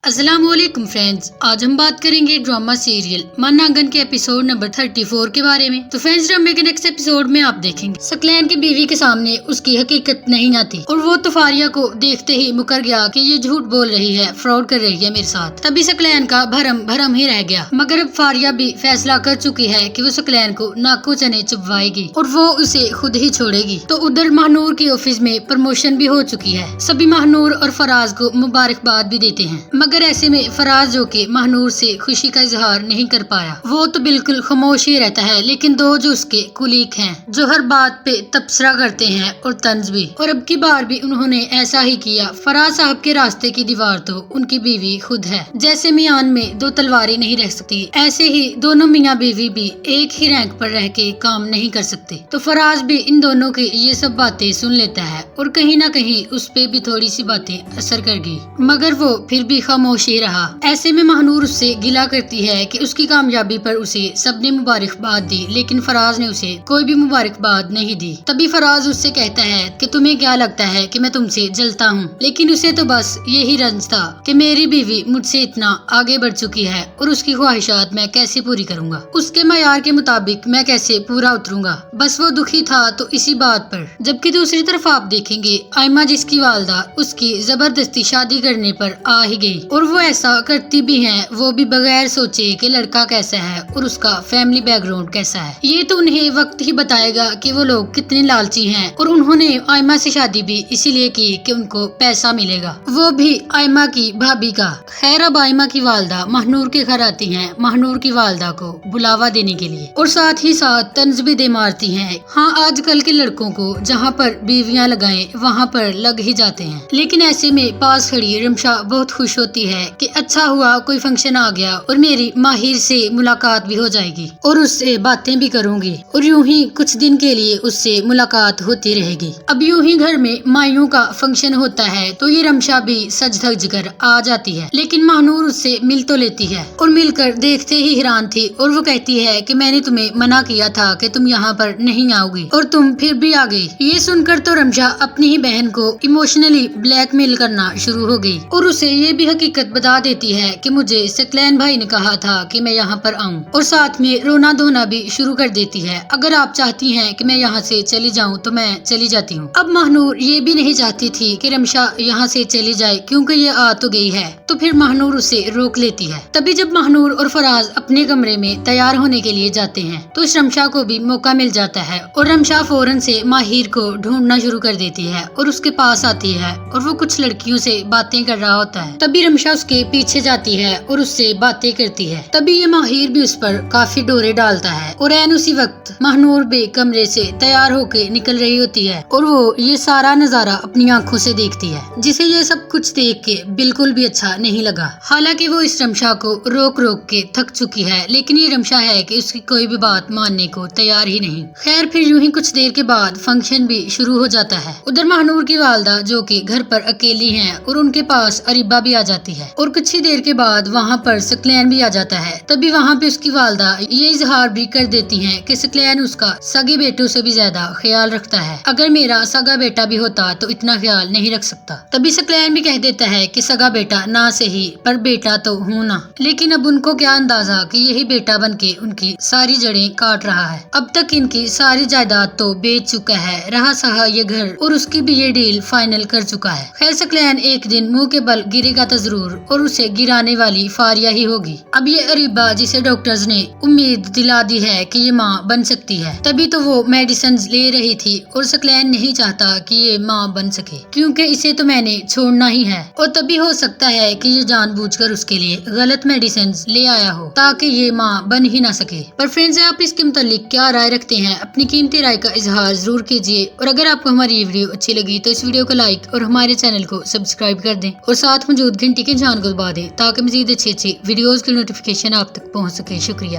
अस्सलाम वालेकुम फ्रेंड्स, आज हम बात करेंगे ड्रामा सीरियल मन आंगन के एपिसोड नंबर 34 के बारे में। तो फ्रेंड्स, ड्रामे के नेक्स्ट एपिसोड में आप देखेंगे सकलैन की बीवी के सामने उसकी हकीकत नहीं आती और वो तो फारिया को देखते ही मुकर गया कि ये झूठ बोल रही है, फ्रॉड कर रही है मेरे साथ। तभी सकलैन का भरम ही रह गया, मगर अब फारिया भी फैसला कर चुकी है कि वो सकलैन को नाको चने चुपवाएगी और वो उसे खुद ही छोड़ेगी। तो उधर महानूर की ऑफिस में प्रमोशन भी हो चुकी है। सभी महानूर और फराज को मुबारकबाद भी देते हैं, मगर ऐसे में फराज जो कि महानूर से खुशी का इजहार नहीं कर पाया, वो तो बिल्कुल खामोश ही रहता है। लेकिन दो जो उसके कुलीग हैं, जो हर बात पे तबसरा करते हैं और तंज भी, और अब की बार भी उन्होंने ऐसा ही किया। फराज साहब के रास्ते की दीवार तो उनकी बीवी खुद है। जैसे मियान में दो तलवारें नहीं रह सकती, ऐसे ही दोनों मियाँ बीवी भी एक ही रैंक पर रह के काम नहीं कर सकते। तो फराज भी इन दोनों की ये सब बातें सुन लेता है और कहीं ना कहीं उस पे भी थोड़ी सी बातें असर कर गई, मगर वो फिर भी खामोश ही रहा। ऐसे में महानूर उससे गिला करती है कि उसकी कामयाबी पर उसे सबने मुबारकबाद दी, लेकिन फराज ने उसे कोई भी मुबारकबाद नहीं दी। तभी फराज उससे कहता है कि तुम्हें क्या लगता है कि मैं तुमसे जलता हूँ, लेकिन उसे तो बस यही रंज था कि मेरी बीवी मुझसे इतना आगे बढ़ चुकी है और उसकी ख्वाहिशात मैं कैसे पूरी करूँगा, उसके मयार के मुताबिक मैं कैसे पूरा उतरूंगा। बस वो दुखी था तो इसी बात पर। जबकि दूसरी तरफ आप देखेंगे आयमा, जिसकी वालदा उसकी जबरदस्ती शादी करने पर आ ही गई, और वो ऐसा करती भी हैं, वो भी बगैर सोचे कि लड़का कैसा है और उसका फैमिली बैकग्राउंड कैसा है। ये तो उन्हें वक्त ही बताएगा कि वो लोग कितने लालची हैं, और उन्होंने आयमा से शादी भी इसीलिए की कि उनको पैसा मिलेगा, वो भी आयमा की भाभी का। खैर, अब आयमा की वालदा महानूर के घर आती हैं, महानूर की वालदा को बुलावा देने के लिए, और साथ ही साथ तंज भी दे मारती हैं। हाँ, आजकल के लड़कों को जहाँ पर बीवियाँ लगाएं वहाँ पर लग ही जाते हैं। लेकिन ऐसे में पास खड़ी रमशा बहुत खुश होती है कि अच्छा हुआ कोई फंक्शन आ गया और मेरी माहिर से मुलाकात भी हो जाएगी और उससे बातें भी करूंगी, और यूं ही कुछ दिन के लिए उससे मुलाकात होती रहेगी। अब यूं ही घर में माइयों का फंक्शन होता है तो ये रमशा भी सज धज कर आ जाती है, लेकिन महानूर उससे मिल तो लेती है और मिलकर देखते ही हैरान थी, और वो कहती है कि मैंने तुम्हें मना किया था कि तुम यहाँ पर नहीं आओगी और तुम फिर भी आ गई। ये सुनकर तो रमशा अपनी ही बहन को इमोशनली ब्लैकमेल करना शुरू हो गई और उसे ये भी हकीकत बता देती है कि मुझे सकलैन भाई ने कहा था कि मैं यहाँ पर आऊँ, और साथ में रोना धोना भी शुरू कर देती है। अगर आप चाहती हैं कि मैं यहाँ से चली जाऊँ तो मैं चली जाती हूँ। अब महानूर ये भी नहीं चाहती थी कि रमशा यहाँ से चली जाए, क्योंकि ये आ तो गई है, तो फिर महानूर उसे रोक लेती है। तभी जब महानूर और फराज अपने कमरे में तैयार होने के लिए जाते हैं तो रमशा को भी मौका मिल जाता है, और रमशा फौरन से माहिर को ढूंढना शुरू कर देती है और उसके पास आती है, और वो कुछ लड़कियों से बातें कर रहा होता है। तभी रमशा उसके पीछे जाती है और उससे बातें करती है। तभी ये माहिर भी उस पर काफी डोरे डालता है, और ऐन उसी वक्त महानूर भी कमरे से तैयार होके निकल रही होती है, और वो ये सारा नजारा अपनी आंखों से देखती है, जिसे ये सब कुछ देख के बिल्कुल भी अच्छा नहीं लगा। हालांकि वो इस रमशा को रोक रोक के थक चुकी है, लेकिन ये रमशा है कि उसकी कोई भी बात मानने को तैयार ही नहीं। खैर, फिर यूं ही कुछ देर के बाद फंक्शन भी शुरू हो जाता है। उधर महानूर की वालदा जो कि घर पर अकेली हैं, और उनके पास अरीबा भी आ जाती है, और कुछ ही देर के बाद वहाँ पर सकलैन भी आ जाता है। तभी वहाँ पे उसकी वालदा ये इजहार भी कर देती हैं कि सकलैन उसका सगे बेटों से भी ज्यादा ख्याल रखता है, अगर मेरा सगा बेटा भी होता तो इतना ख्याल नहीं रख सकता। तभी सकलैन भी कह देता है कि सगा बेटा ना सही पर बेटा तो हूँ ना, लेकिन अब उनको क्या अंदाजा कि यही बेटा बन के उनकी सारी जड़ें काट रहा है। अब तक इनकी सारी जायदाद तो बेच चुका है, रहा सहा ये घर, और उसकी भी ये डील फाइनल कर चुका है। खैर, सकलैन एक दिन मुंह के बल गिरेगा तो जरूर, और उसे गिराने वाली फारिया ही होगी। अब ये अरीबा, जिसे डॉक्टर्स ने उम्मीद दिला दी है कि ये माँ बन सकती है, तभी तो वो मेडिसिन ले रही थी, और सकलैन नहीं चाहता कि ये माँ बन सके, क्योंकि इसे तो मैंने छोड़ना ही है, और तभी हो सकता है कि ये जानबूझकर उसके लिए गलत मेडिसिन ले आया हो ताकि ये माँ बन ही ना सके। पर फ्रेंड्स, आप इसके मुतालिक क्या राय रखते हैं? अपनी कीमती राय का इजहार जरूर कीजिए, और अगर आपको हमारी ये वीडियो अच्छी लगी तो इस वीडियो को लाइक और हमारे चैनल को सब्सक्राइब कर दें, और साथ मौजूद घंटी के निशान को दबा दें ताकि मजीद अच्छी वीडियोस की नोटिफिकेशन आप तक पहुंच सके। शुक्रिया।